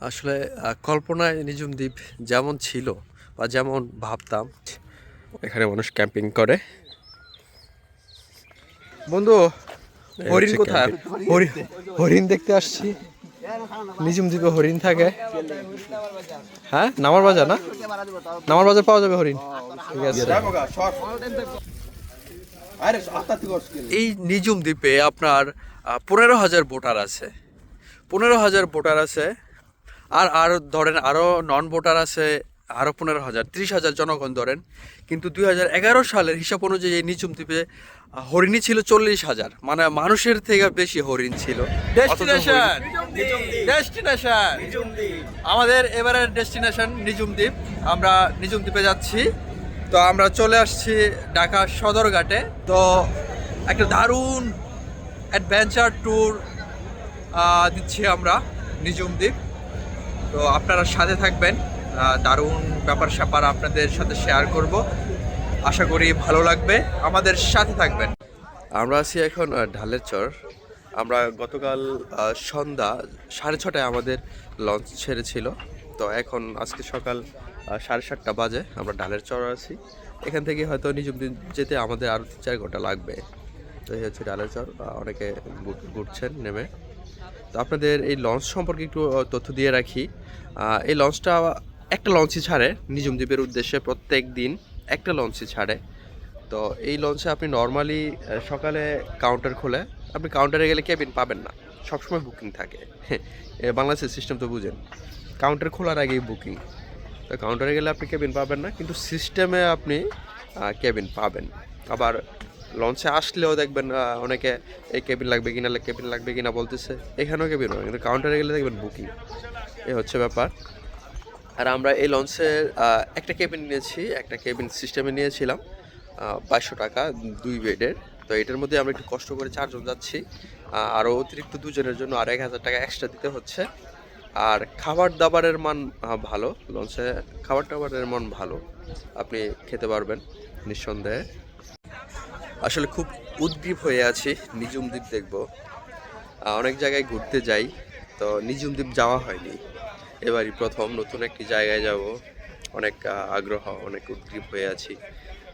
আসলে কল্পনায় নিঝুম দ্বীপ যেমন ছিল বা যেমন ভাবতাম, এখানে মানুষ ক্যাম্পিং করে। বন্ধু, হরিণ কোথায়? হরিণ দেখতে আসছি। নিঝুম দ্বীপে হরিণ থাকে। হ্যাঁ, নামার বাজার না? নামার বাজার পাওয়া যাবে হরিণ। ঠিক আছে। এই নিঝুম দ্বীপে আপনার 15,000 ভোটার আছে। 15,000 ভোটার আছে। আর ধরেন আরও নন ভোটার আছে আরও 15,000, 30,000 জনগণ ধরেন। কিন্তু 2011 সালের হিসাব অনুযায়ী এই নিঝুম দ্বীপে হরিণই ছিল 40,000, মানে মানুষের থেকে বেশি হরিণ ছিল। ডেস্টিনেশন আমাদের এবারের ডেস্টিনেশন নিঝুম দ্বীপ। আমরা নিঝুম দ্বীপে যাচ্ছি। তো আমরা চলে আসছি ঢাকা সদরঘাটে। তো একটা দারুণ অ্যাডভেঞ্চার ট্যুর দিচ্ছি আমরা নিঝুম দ্বীপ। তো আপনারা সাথে থাকবেন, দারুণ ব্যাপার স্যাপার আপনাদের সাথে শেয়ার করব। আশা করি ভালো লাগবে, আমাদের সাথে থাকবেন। আমরা আছি এখন ঢালের চর। আমরা গতকাল সন্ধ্যা 6:30টায় আমাদের লঞ্চ ছেড়েছিল। তো এখন আজকে সকাল 7:30 বাজে আমরা ঢালের চর আছি। এখান থেকে হয়তো নিঝুম দ্বীপ যেতে আমাদের আরও 3-4 ঘন্টা লাগবে। তো এই হচ্ছে ঢালের চর। অনেকে ঘুরছেন নেমে। তো আপনাদের এই লঞ্চ সম্পর্কে একটু তথ্য দিয়ে রাখি। এই লঞ্চটা একটা লঞ্চই ছাড়ে নিঝুম দ্বীপের উদ্দেশ্যে, প্রত্যেক দিন একটা লঞ্চই ছাড়ে। তো এই লঞ্চে আপনি নর্মালি সকালে কাউন্টার খোলে, আপনি কাউন্টারে গেলে কেবিন পাবেন না, সবসময় বুকিং থাকে। বাংলাদেশের সিস্টেম তো বুঝেন, কাউন্টার খোলার আগেই বুকিং। তো কাউন্টারে গেলে আপনি কেবিন পাবেন না, কিন্তু সিস্টেমে আপনি কেবিন পাবেন। আবার লঞ্চে আসলেও দেখবেন অনেকে এই কেবিন লাগবে কিনা বলতেছে, এখানেও কেবিন হবে, কিন্তু কাউন্টারে গেলে দেখবেন বুকিং। এই হচ্ছে ব্যাপার। আর আমরা এই লঞ্চের একটা কেবিন নিয়েছি, একটা কেবিন সিস্টেমে নিয়েছিলাম 2200 টাকা 2 বেডের। তো এটার মধ্যে আমরা একটু কষ্ট করে 4 জন যাচ্ছি। আরও অতিরিক্ত 2 জনের জন্য আর 1,000 টাকা এক্সট্রা দিতে হচ্ছে। আর খাবার দাবারের মান ভালো, লঞ্চে খাবার দাবারের মান ভালো, আপনি খেতে পারবেন নিঃসন্দেহে। আসলে খুব উদ্গ্রীব হয়ে আছি, নিঝুম দ্বীপ দেখব। অনেক জায়গায় ঘুরতে যাই, তো নিঝুম দ্বীপ যাওয়া হয়নি, এবারই প্রথম নতুন একটি জায়গায় যাব। অনেক আগ্রহ, অনেক উদ্গ্রীব হয়ে আছি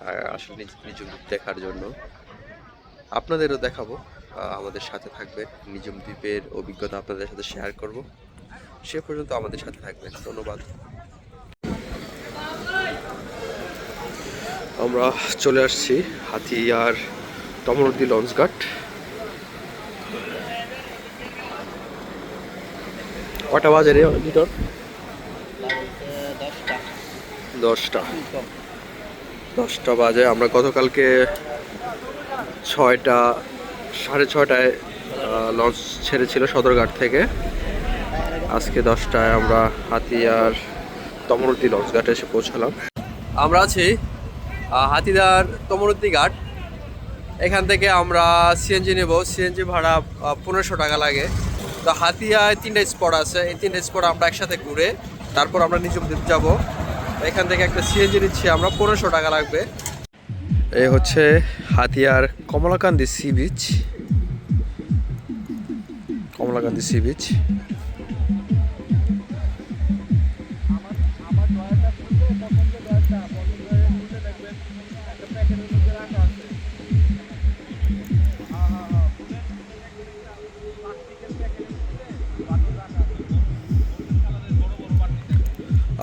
আর আসলে নিঝুম দ্বীপ দেখার জন্য। আপনাদেরও দেখাবো, আমাদের সাথে থাকবেন। নিঝুম দ্বীপের অভিজ্ঞতা আপনাদের সাথে শেয়ার করব। সে পর্যন্ত আমাদের সাথে থাকবেন। ধন্যবাদ। আমরা চলে আসছি হাতিয়ার তমরুদ্দি লঞ্চঘাট। কটা বাজে রে ভিতর? 10টা বাজে। আমরা গতকালকে 6:30টায় লঞ্চ ছেড়েছিল সদরঘাট থেকে। আজকে 10টায় আমরা হাতিয়ার তমরুদ্দি লঞ্চঘাটে এসে পৌঁছালাম। আমরা আছি হাতিয়ার তমরুদ্দি ঘাট। এখান থেকে আমরা সিএনজি নেব। সিএনজি ভাড়া 1500 টাকা লাগে। তো হাতিয়ায় 3টা স্পট আছে, এই 3টা স্পট আমরা একসাথে ঘুরে তারপর আমরা নিঝুম দ্বীপ যাবো। এখান থেকে একটা সিএনজি নিচ্ছি আমরা, 1500 টাকা লাগবে। এই হচ্ছে হাতিয়ার Kamalakandi sea beach. Kamalakandi sea beach.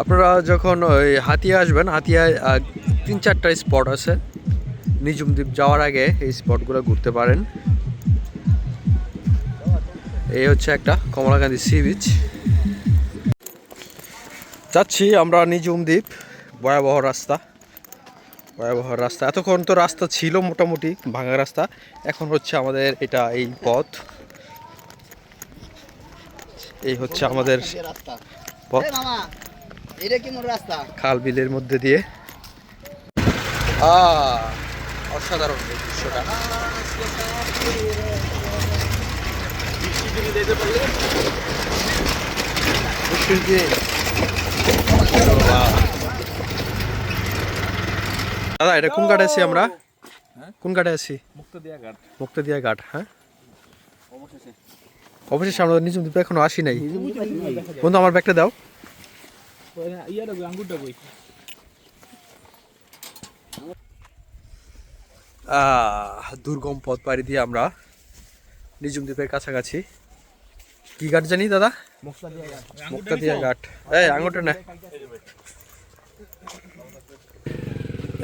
আপনারা যখন ওই হাতিয়া আসবেন, হাতিয়ায় 3-4টা স্পট আছে। নিঝুম দ্বীপ যাওয়ার আগে এই স্পটগুলো ঘুরতে পারেন। এই হচ্ছে একটা কমলাকান্দি সি বিচ। যাচ্ছি আমরা নিঝুম দ্বীপ। ভয়াবহ রাস্তা, ভয়াবহ রাস্তা। এতক্ষণ তো রাস্তা ছিল মোটামুটি ভাঙা রাস্তা, এখন হচ্ছে আমাদের এটা এই পথ। এই হচ্ছে আমাদের পথ, খাল বিলের মধ্যে দিয়ে। অসাধারণ দৃশ্যটা। দাদা, এটা কোন ঘাটে আছি আমরা? কোন ঘাটে আছি? মুক্তদিয়া ঘাট। হ্যাঁ, অবশেষে আমরা নিজুম দ্বীপে এখনো আসি নাই। বন্ধু আমার ব্যাগটা দাও। দুর্গম পথ পাড়ি দিয়ে আমরা নিজুম দ্বীপের কাছাকাছি। কি ঘাট জানি দাদা? মুক্তাদিয়া ঘাট। এই আঙুরটা না,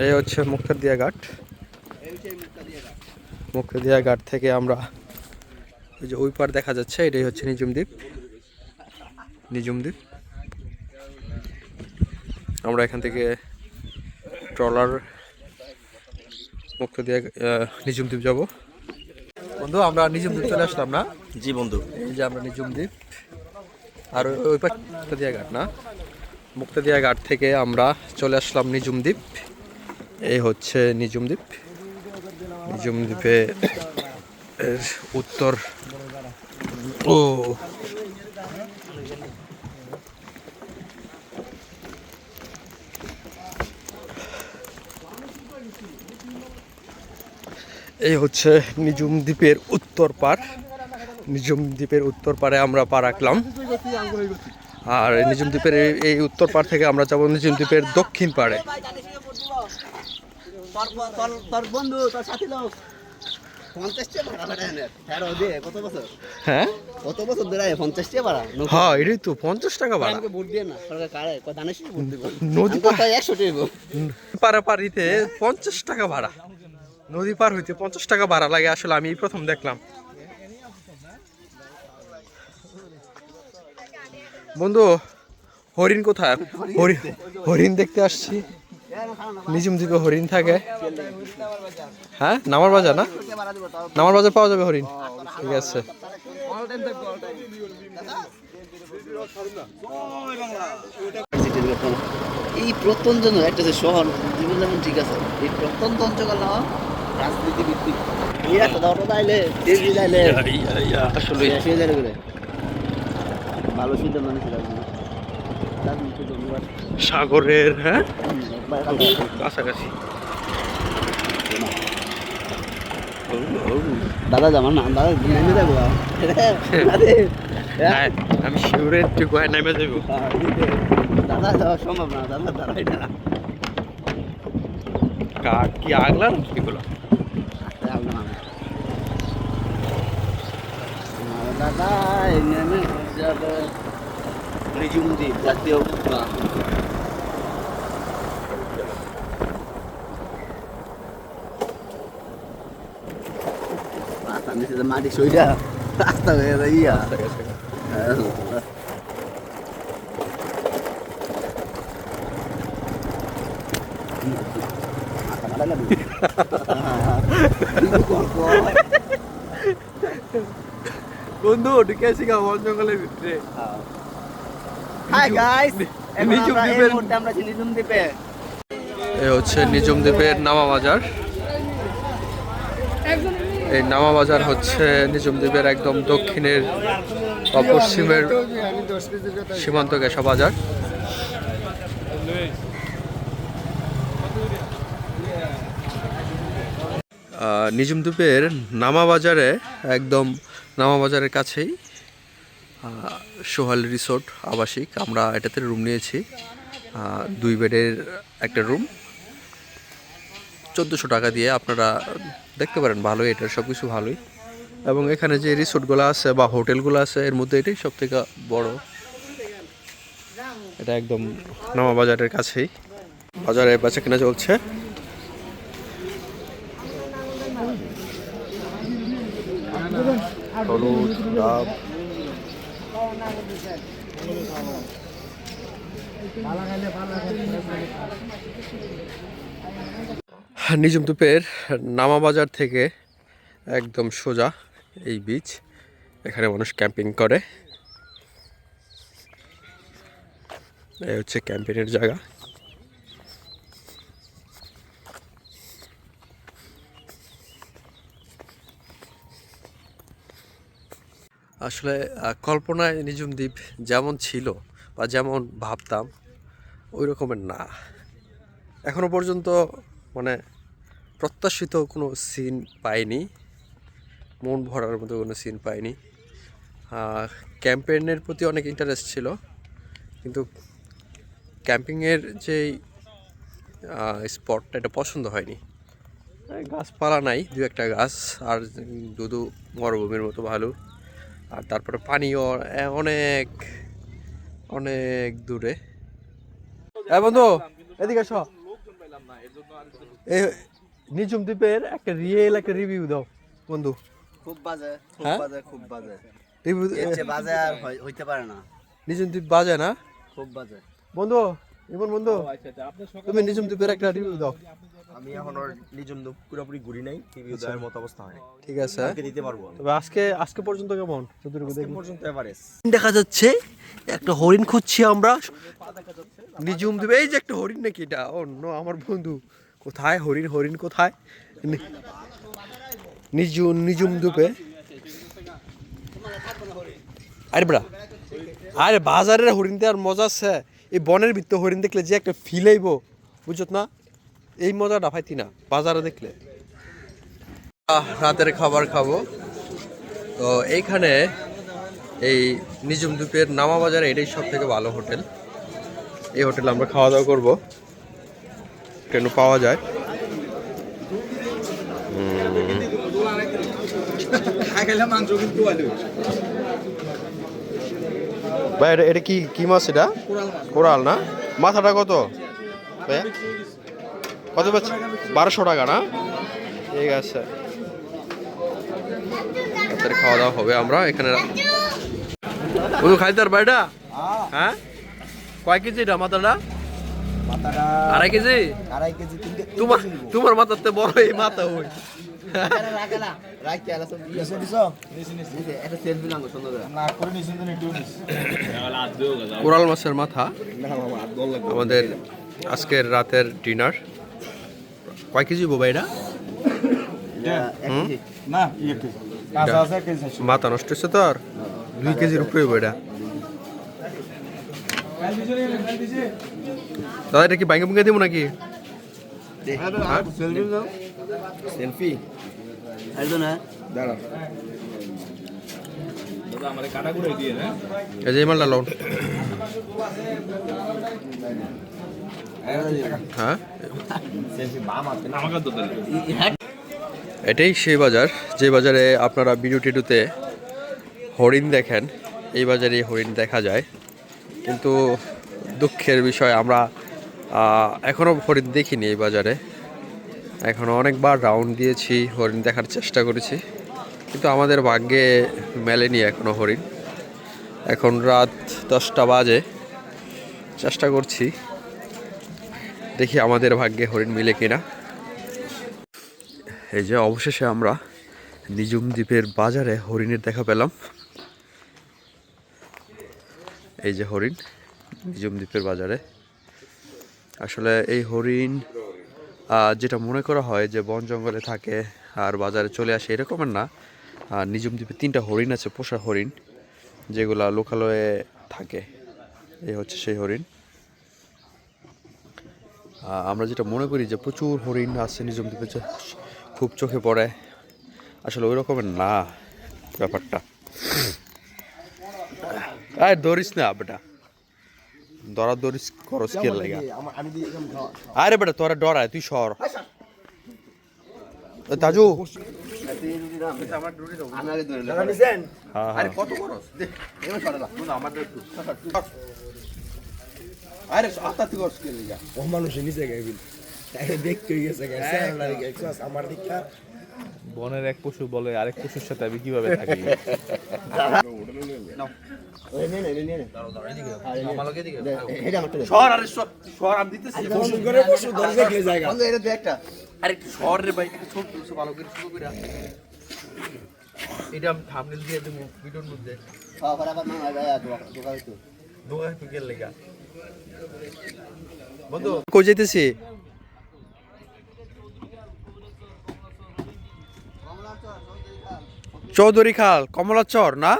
এই হচ্ছে মুক্তাদিয়া ঘাট। মুক্তাদিয়া ঘাট থেকে আমরা ওই যে ওই পার দেখা যাচ্ছে, এটাই হচ্ছে নিজুম দ্বীপ। নিজুম দ্বীপ আমরা এখান থেকে ট্রলার মুক্তাদিয়া নিজুম দ্বীপ যাব। বন্ধু আমরা নিজুম দ্বীপ চলে আসলাম না? জি বন্ধু, এই যে আমরা নিজুম দ্বীপ, আর ওই পার মুক্তাদিয়া ঘাট না? মুক্তাদিয়া ঘাট থেকে আমরা চলে আসলাম নিজুম দ্বীপ। এই হচ্ছে নিজুম দ্বীপ। নিজুম দ্বীপে উত্তর এই হচ্ছে নিজুম দ্বীপের উত্তর পার। নিজুম দ্বীপের উত্তর পারে আমরা পা রাখলাম। আর নিজুম দ্বীপের এই উত্তর পার থেকে আমরা যাবো নিজুম দ্বীপের দক্ষিণ পাড়ে। হ্যাঁ হ্যাঁ এটাই তো 50 টাকা ভাড়া। নদী পারাপারিতে 50 টাকা ভাড়া, নদী পার হইতে 50 টাকা ভাড়া লাগে। আসলে আমি প্রথম দেখলাম। বন্ধু হরিণ কোথায়? হরিণ দেখতে আসছি। নিজুম দ্বীপে হরিণ থাকে। হ্যাঁ নামার বাজার না? নামার বাজার পাওয়া যাবে হরিণ। ঠিক আছে। এই প্রত্যন্ত একটা যে শহর জীবন যেমন ঠিক আছে, এই প্রত্যন্ত অঞ্চল না রাজনীতি ভিত্তিক ভালো সিদ্ধান্ত নিয়েছিল সাগরের হ্যাঁ কাছাকাছি। দাদা যাবার না, দাদা নেমে যাবো। আমি শিউরের একটু নেমে যাবো। দাদা যাওয়া সম্ভব না, দাদা দাঁড়াই না। কাঠ কি আগলার এগুলো? দাদা নেমে যাবে নিজুম দ্বীপ জাতীয় উদ্যান। মাটি সইটা রাস্তা হয়ে যায় ইয়া বন্ধু ঢুকেছি বন জঙ্গলের ভিতরে। হাই গাইস, নিজুম দ্বীপের আমরা নিজুম দ্বীপে। এই হচ্ছে নিজুম দ্বীপের নামা বাজার। এই নামা বাজার হচ্ছে নিজুম দ্বীপের একদম দক্ষিণের বা পশ্চিমের সীমান্ত গেছা বাজার। নিজুম দ্বীপের নামা বাজারে একদম নামা বাজারের কাছেই সোহাল রিসোর্ট আবাসিক। আমরা এটাতে রুম নিয়েছি, 2 বেডের একটা রুম, 1400 টাকা দিয়ে। আপনারা দেখতে পারেন ভালোই, এটার সব কিছু ভালোই। এবং এখানে যে রিসোর্টগুলো আছে বা হোটেলগুলো আছে এর মধ্যে এটাই সব থেকে বড়। এটা একদম নামা বাজারের কাছেই। বাজারে বেচা কেনা চলছে। হলুদ ডাব নিজুম দ্বীপের নামা বাজার থেকে একদম সোজা এই বিচ। এখানে মানুষ ক্যাম্পিং করে। এই হচ্ছে ক্যাম্পিংয়ের জায়গা। আসলে কল্পনায় নিজুম দ্বীপ যেমন ছিল বা যেমন ভাবতাম ওই রকমের না। এখনো পর্যন্ত মানে প্রত্যাশিত কোনো সিন পাইনি, মন ভরার মতো কোনো সিন পাইনি। ক্যাম্পেইনের প্রতি অনেক ইন্টারেস্ট ছিল, কিন্তু ক্যাম্পিংয়ের যেই স্পটটা এটা পছন্দ হয়নি। গাছপালা নাই, দু একটা গাছ আর শুধু মরুভূমির মতো ভালো। আর তারপরে পানিও অনেক অনেক দূরে। হ্যাঁ বন্ধু, এদিকে এসো। এই নিঝুম দ্বীপের একটা রিভিউ দাও বন্ধু। খুব বাজে, খুব হ্যাঁ? বাজে, খুব বাজে। রিভিউ। এর চেয়ে বাজে আর হইতে পারে না। নিঝুম দ্বীপ বাজে না খুব বাজে। বন্ধু? ইমন বন্ধু, তুমি নিঝুম দ্বীপের একটা রিভিউ দাও। আমি এখন ওর নিজম পুরোপুরি ঘুরি নাই, রিভিউ দেওয়ার মতো অবস্থা হয়। ঠিক আছে, কালকে দিতে পারবো। তবে আজকে পর্যন্ত কেমন? যতটুকু দেখি পর্যন্ত এভারেজ। দেখা যাচ্ছে একটা হরিণ খুঁজছি আমরা নিঝুম দ্বীপে। এই যে একটা হরিণ নাকি এটা? অন্য আমার বন্ধু। কোথায় হরিণ? হরিণ কোথায়? নিঝুম দ্বীপে। আরে বড়া, আরে বাজারের হরিণ দেওয়ার মজা আছে, এই বনের ভিতরে হরিণ দেখলে যে একটা ফিল আইব, বুঝত না? এই মজাটা পাইতি না বাজারে দেখলে। রাতের খাবার খাবো তো এইখানে, এই নিঝুম দ্বীপের নামা বাজারে এটাই সব থেকে ভালো হোটেল। এই হোটেলে আমরা খাওয়া দাওয়া করবো, কেন পাওয়া যায়। ভাই এটা কি মাছ? এটা কোরাল না? মাথাটা কত? কত? 1200 টাকা না? ঠিক আছে, রাতের খাওয়া দাওয়া হবে আমরা এখানে। বন্ধু খাইতার বাড়িটা? হ্যাঁ, কয় কেজি এটা মাথাটা? আড়াই কেজি? তোমার মাথাতে বড় এই মাথা ওই। কোরাল মাছের মাথা আমাদের আজকের রাতের ডিনার। কয় কেজি বাবা এটা? মাথা নষ্ট হচ্ছে তো, আর 2 কেজির উপরে এটা। দাদা এটা কি বাইঙ্গা বুঙ্গা দিব নাকি? সেলফি না দাঁড়া, এই যে মালটা লোন। হ্যাঁ, এটাই সেই বাজার যে বাজারে আপনারা ভিডিও টিডিওতে হরিণ দেখেন। এই বাজারে হরিণ দেখা যায়, কিন্তু দুঃখের বিষয় আমরা এখনও হরিণ দেখিনি এই বাজারে। এখনও অনেকবার রাউন্ড দিয়েছি, হরিণ দেখার চেষ্টা করেছি, কিন্তু আমাদের ভাগ্যে মেলেনি এখনও হরিণ। এখন রাত 10টা বাজে, চেষ্টা করছি, দেখি আমাদের ভাগ্যে হরিণ মিলে কিনা। এই যে অবশেষে আমরা নিঝুম দ্বীপের বাজারে হরিণের দেখা পেলাম। এই যে হরিণ নিঝুম দ্বীপের বাজারে। আসলে এই হরিণ যেটা মনে করা হয় যে বন জঙ্গলে থাকে আর বাজারে চলে আসে, এরকমের না। নিঝুম দ্বীপে 3টা হরিণ আছে, পোষা হরিণ, যেগুলা লোকালয়ে থাকে। এই হচ্ছে সেই হরিণ। আমরা যেটা মনে করি যে প্রচুর হরিণ আছে নিঝুম দ্বীপে, খুব চোখে পড়ে, আসলে ওই রকমের না ব্যাপারটা। আর ধরিস না বেটা, দরিস করস কে লাগা? আরে বেটা তোরা ডরায়, তুই সর। তাজু কত করস? আরে আত্মাতি করস কে লাগা? ও মানুষ নিচে গেছিল, দেখতে গেছে আমার দীক্ষা। বনের এক পশু বলে আরেক পশুর সাথে আমি কিভাবে থাকি? কই যাইতেছি? চৌধুরী খাল, কমলাচর না?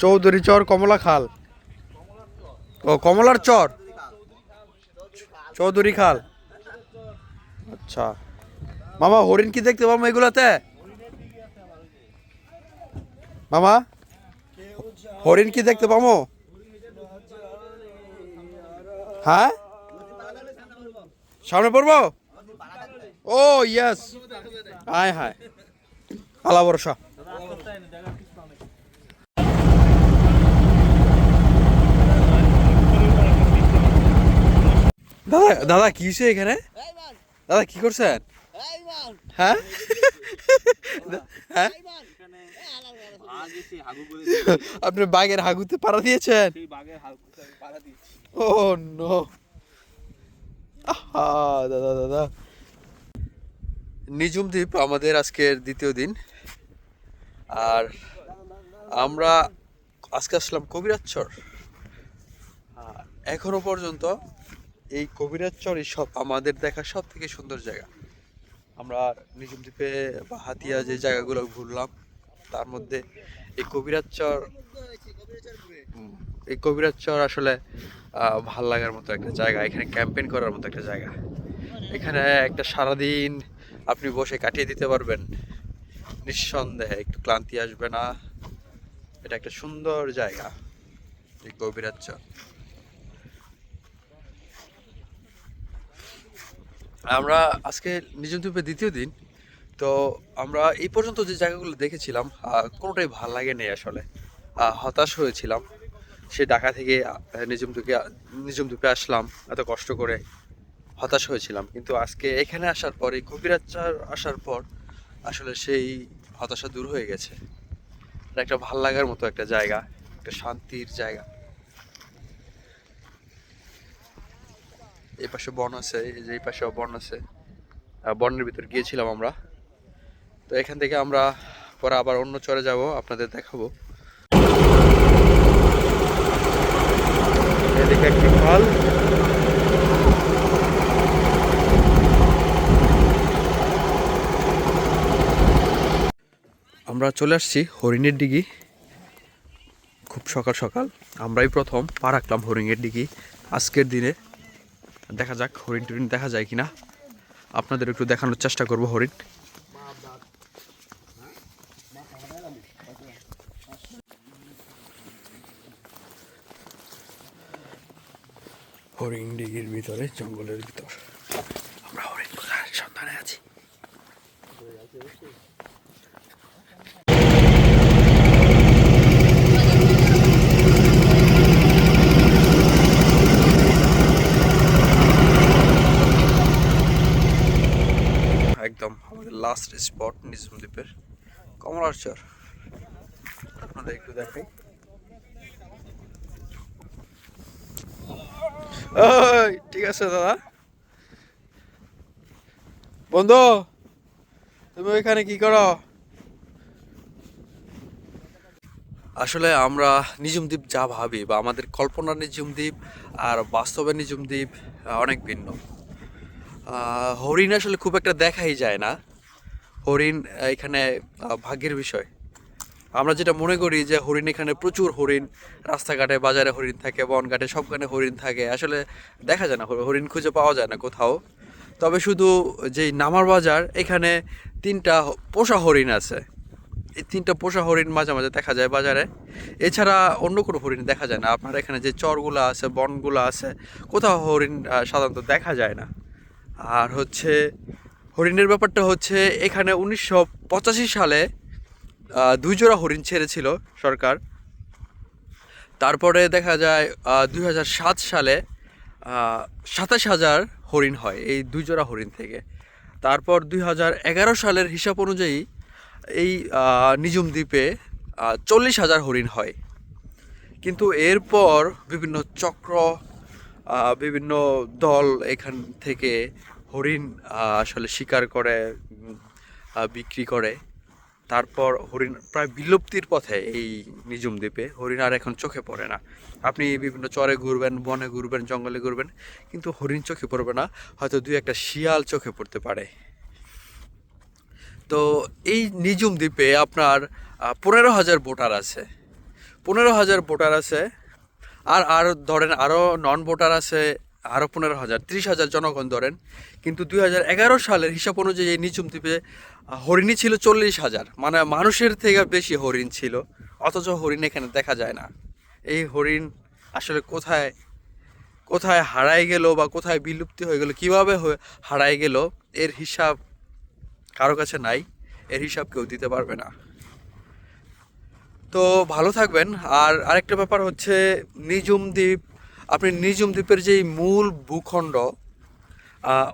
চৌধুরী চর, কমলা খাল, ও কমলার চর। চৌধুরী খাল। আচ্ছা মামা, হরিণ কি দেখতে পাবো এগুলাতে? মামা, হরিণ কি দেখতে পাবো? হ্যাঁ, সামনে পড়বো। ও ইয়েস, হায় হায়, আলা ভরসা। দাদা দাদা কি হয়েছে এখানে? দাদা কি করছেন? হ্যাঁ হ্যাঁ, আপনি বাঘের হাগুতে পাড়া দিয়েছেন? ও নো, দাদা দাদা। নিঝুম দ্বীপ আমাদের আজকের দ্বিতীয় দিন, আর আমরা আজকে আসলাম কবিরাজচর। এখনো পর্যন্ত এই কবিরাজচরই সব আমাদের দেখা সব থেকে সুন্দর জায়গা। আমরা নিঝুম দ্বীপে বা হাতিয়া যে জায়গাগুলো ঘুরলাম, তার মধ্যে এই কবিরাজচর আসলে ভাল লাগার মতো একটা জায়গা। এখানে ক্যাম্পেইন করার মতো একটা জায়গা। এখানে একটা সারাদিন আপনি বসে কাটিয়ে দিতে পারবেন নিঃসন্দেহে, একটু ক্লান্তি আসবে না। এটা একটা সুন্দর জায়গা এই কবিরাজচর। আমরা আজকে নিঝুম দ্বীপের দ্বিতীয় দিন, তো আমরা এই পর্যন্ত যে জায়গাগুলো দেখেছিলাম কোনোটাই ভাল লাগেনি আসলে। হতাশ হয়েছিলাম। সে ঢাকা থেকে নিঝুম দ্বীপে আসলাম এত কষ্ট করে, হতাশ হয়েছিলাম। কিন্তু আজকে এখানে আসার পর, এই কবিরাজচর আসার পর আসলে সেই হতাশা দূর হয়ে গেছে। এটা একটা ভাল লাগার মতো একটা জায়গা, একটা শান্তির জায়গা। এই পাশে বন আছে, এই যে এই পাশেও বন আছে। বনের ভিতর গিয়েছিলাম আমরা। তো এখান থেকে আমরা পরে আবার অন্য চরে যাব, আপনাদের দেখাবো। এদিকে একটি খাল, আমরা চলে আসছি হরিণের ডিগি। খুব সকাল সকাল আমরাই প্রথম পা রাখলাম হরিণের ডিগি আজকের দিনে। দেখা যাক হরিণ টরিণ দেখা যায় কিনা, আপনাদের একটু দেখানোর চেষ্টা করব হরিণ। হরিণ ডিগির ভিতরে, জঙ্গলের ভিতর আমরা হরিণ খোঁজার সন্ধানে আছি। একদম আমাদের লাস্ট স্পট নিঝুম দ্বীপের কমলার চর। আপনাদের একটু দেখাই। ওই ঠিক আছে দাদা। বন্ধু, তুমি ওইখানে কি করো? আসলে আমরা নিঝুম দ্বীপ যা ভাবি, বা আমাদের কল্পনার নিঝুম দ্বীপ আর বাস্তবের নিঝুম দ্বীপ অনেক ভিন্ন। হরিণ আসলে খুব একটা দেখাই যায় না। হরিণ এখানে ভাগ্যের বিষয়। আমরা যেটা মনে করি যে হরিণ, এখানে প্রচুর হরিণ, রাস্তাঘাটে বাজারে হরিণ থাকে, বনঘাটে সবখানে হরিণ থাকে, আসলে দেখা যায় না, হরিণ খুঁজে পাওয়া যায় না কোথাও। তবে শুধু যেই নামার বাজার, এখানে 3টা পোষা হরিণ আছে। এই 3টা পোষা হরিণ মাঝে মাঝে দেখা যায় বাজারে। এছাড়া অন্য কোনো হরিণ দেখা যায় না। আপনার এখানে যে চরগুলো আছে, বনগুলো আছে, কোথাও হরিণ সাধারণত দেখা যায় না। আর হচ্ছে হরিণের ব্যাপারটা হচ্ছে, এখানে 1985 সালে 2 জোড়া হরিণ ছেড়েছিল সরকার। তারপরে দেখা যায় 2007 সালে 27,000 হরিণ হয় এই 2 জোড়া হরিণ থেকে। তারপর 2011 সালের হিসাব অনুযায়ী এই নিঝুম দ্বীপে 40,000 হরিণ হয়। কিন্তু এরপর বিভিন্ন চক্র, বিভিন্ন দল এখান থেকে হরিণ আসলে শিকার করে, বিক্রি করে। তারপর হরিণ প্রায় বিলুপ্তির পথে। এই নিঝুম দ্বীপে হরিণ আর এখন চোখে পড়ে না। আপনি বিভিন্ন চরে ঘুরবেন, বনে ঘুরবেন, জঙ্গলে ঘুরবেন, কিন্তু হরিণ চোখে পড়বে না। হয়তো 2-1টা শিয়াল চোখে পড়তে পারে। তো এই নিঝুম দ্বীপে আপনার 15,000 ভোটার আছে। 15,000 ভোটার আছে। আর ধরেন আরও নন ভোটার আছে আরও 15,000 30,000 জনগণ ধরেন, কিন্তু 2011 সালের হিসাব অনুযায়ী এই নিঝুম দ্বীপে হরিণই ছিল 40,000, মানে মানুষের থেকে বেশি হরিণ ছিল, অথচ হরিণ এখানে দেখা যায় না। এই হরিণ আসলে কোথায় কোথায় হারায় গেল বা কোথায় বিলুপ্তি হয়ে গেল, কীভাবে হারায় গেল, এর হিসাব কারো কাছে নাই, এর হিসাব কেউ দিতে পারবে না। তো ভালো থাকবেন। আর আরেকটা ব্যাপার হচ্ছে নিঝুম দ্বীপ, আপনি নিঝুম দ্বীপের যেই মূল ভূখণ্ড,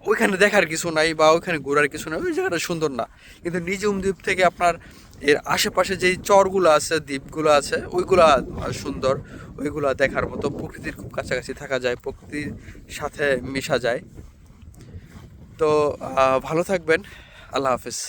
ওইখানে দেখার কিছু নাই বা ওইখানে ঘোরার কিছু নাই, ওই জায়গাটা সুন্দর না। কিন্তু নিঝুম দ্বীপ থেকে আপনার এর আশেপাশে যেই চরগুলো আছে, দ্বীপগুলো আছে, ওইগুলা সুন্দর, ওইগুলা দেখার মতো। প্রকৃতির খুব কাছাকাছি থাকা যায়, প্রকৃতির সাথে মিশা যায়। তো ভালো থাকবেন, আল্লাহ হাফেজ।